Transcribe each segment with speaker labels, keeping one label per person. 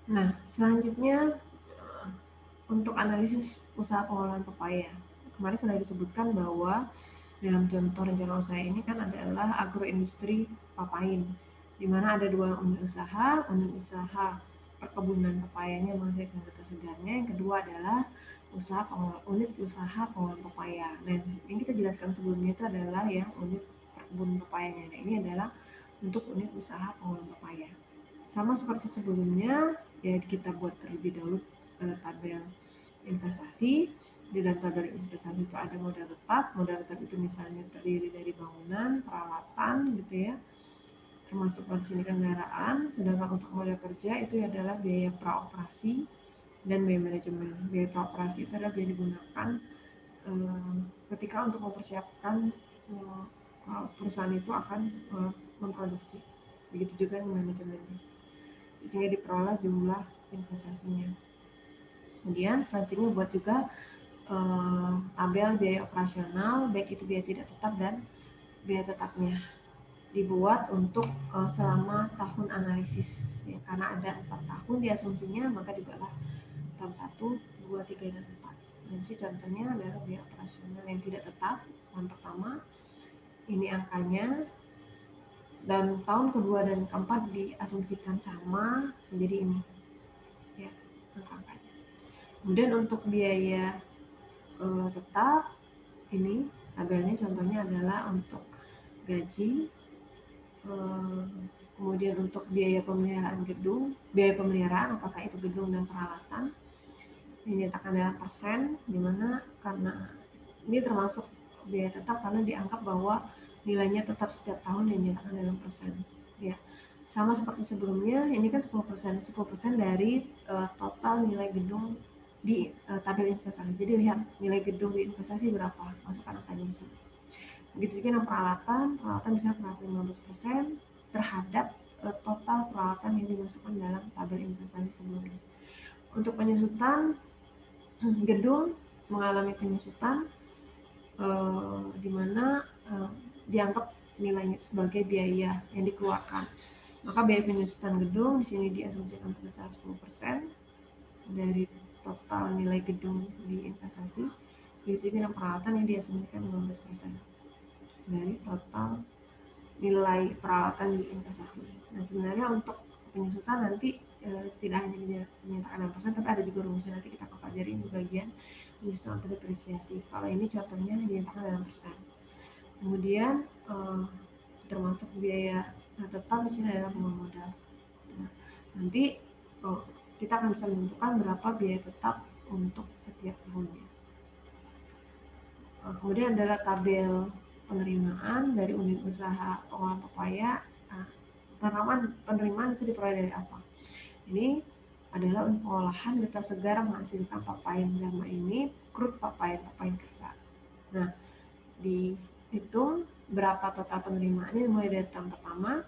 Speaker 1: Nah, selanjutnya untuk analisis usaha pengolahan pepaya. Kemarin sudah disebutkan bahwa dalam contoh rencana usaha ini kan adalah agroindustri papain, di mana ada 2 unit usaha perkebunan pepayanya menghasilkan data segarnya, yang kedua adalah unit usaha pengolahan pepaya. Nah, yang kita jelaskan sebelumnya itu adalah yang unit perkebunan pepayanya. Nah, ini adalah untuk unit usaha pengolahan pepaya. Sama seperti sebelumnya, ya kita buat terlebih dahulu tabel investasi. Di dalam tabel investasi itu ada modal tetap itu misalnya terdiri dari bangunan, peralatan gitu ya, termasuk di sini kendaraan. Sedangkan untuk modal kerja itu adalah biaya praoperasi dan biaya manajemen. Biaya praoperasi itu adalah biaya digunakan ketika untuk mempersiapkan perusahaan itu akan memproduksi. Begitu juga dengan manajemennya, sehingga diperoleh jumlah investasinya. Kemudian selanjutnya buat juga tabel biaya operasional, baik itu biaya tidak tetap dan biaya tetapnya. Dibuat untuk selama tahun analisis, ya, karena ada 4 tahun diasumsinya, maka dibuatlah tahun 1, 2, 3, dan 4. Dan contohnya adalah biaya operasional yang tidak tetap. Tahun pertama ini angkanya, dan tahun kedua dan keempat diasumsikan sama menjadi ini, ya, angka-angkanya. Kemudian untuk biaya tetap, ini tabelnya contohnya adalah untuk gaji, kemudian untuk biaya pemeliharaan gedung, biaya pemeliharaan apakah itu gedung dan peralatan, dinyatakan dalam persen, dimana karena ini termasuk biaya tetap karena dianggap bahwa nilainya tetap setiap tahun dan dinyatakan dalam persen. Ya, sama seperti sebelumnya, ini kan 10%, 10% dari total nilai gedung di tabel investasi. Jadi lihat nilai gedung di investasi berapa, masukkan angkanya di sini. Begitu juga dengan peralatan bisa berarti 15% terhadap total peralatan yang dimasukkan dalam tabel investasi sebelumnya. Untuk penyusutan, gedung mengalami penyusutan di mana dianggap nilainya sebagai biaya yang dikeluarkan. Maka biaya penyusutan gedung di sini diasumsikan sebesar 10% dari total nilai gedung di investasi. Begitu juga dengan peralatan yang diasumsikan 15% dari total nilai peralatan di investasi. Nah, sebenarnya untuk penyusutan nanti tidak hanya dinyatakan 6%, tapi ada juga rumusnya, nanti kita pelajari di bagian penyusutan atau depresiasi. Kalau ini contohnya dinyatakan dalam persen. Kemudian termasuk biaya tetap di sini adalah bunga modal. Nah, nanti kita akan bisa menentukan berapa biaya tetap untuk setiap tahunnya. Kemudian adalah tabel penerimaan dari unit usaha pengolahan pepaya. Nah, penerimaan itu diperoleh dari apa? Ini adalah pengolahan data segar menghasilkan papain, dalam ini crude papain kersa. Nah, dihitung berapa total penerimaannya mulai dari tahun pertama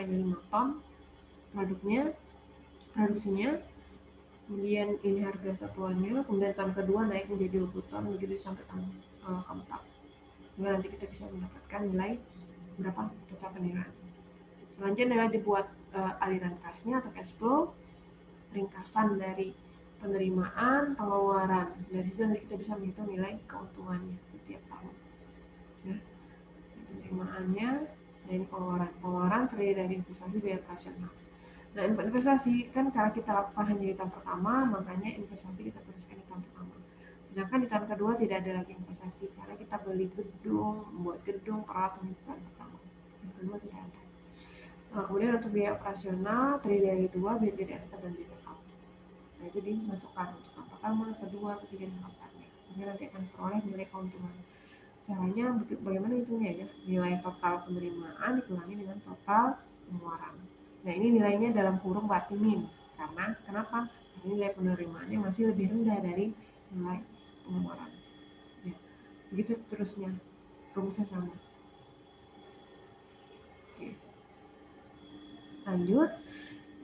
Speaker 1: ini 5 ton produksinya, kemudian ini harga satuannya, kemudian tahun kedua naik menjadi 20 ton, begitu sampai tahun keempat. Sehingga nanti kita bisa mendapatkan nilai berapa total penerimaan. Selanjutnya adalah dibuat aliran kasnya atau cash flow, ringkasan dari penerimaan, pengeluaran. Dari situ nanti kita bisa menghitung nilai keuntungannya setiap tahun. Ya, penerimaannya dan pengeluaran terdiri dari investasi biaya operasional. Nah, investasi kan karena kita lakukan hanya di tahun pertama, makanya investasi kita teruskan di tahun pertama. Sedangkan di tahun kedua tidak ada lagi investasi, karena kita beli gedung, membuat gedung, peralatan di tahun pertama. Yang kedua tidak ada. Nah, kemudian untuk biaya operasional terdiri dari 2, biaya tidak tetap dan biaya tetap. Nah, itu dimasukkan untuk tahun pertama, kedua, ketiga, dan keempatnya. Ini nanti akan peroleh nilai keuntungan. Caranya bagaimana hitungnya ya? Nilai total penerimaan dikurangi dengan total pengeluaran. Nah, ini nilainya dalam kurung berarti min. Karena kenapa? Karena nilai penerimaannya masih lebih rendah dari nilai pengeluaran. Ya, begitu seterusnya. Rumusnya sama. Oke. Lanjut,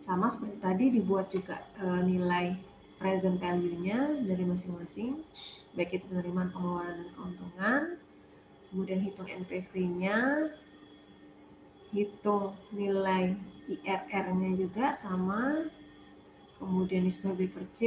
Speaker 1: sama seperti tadi dibuat juga nilai present value-nya dari masing-masing, baik itu penerimaan, pengeluaran, dan keuntungan. Kemudian hitung NPV-nya, hitung nilai IRR-nya juga sama, kemudian nisbah B per C,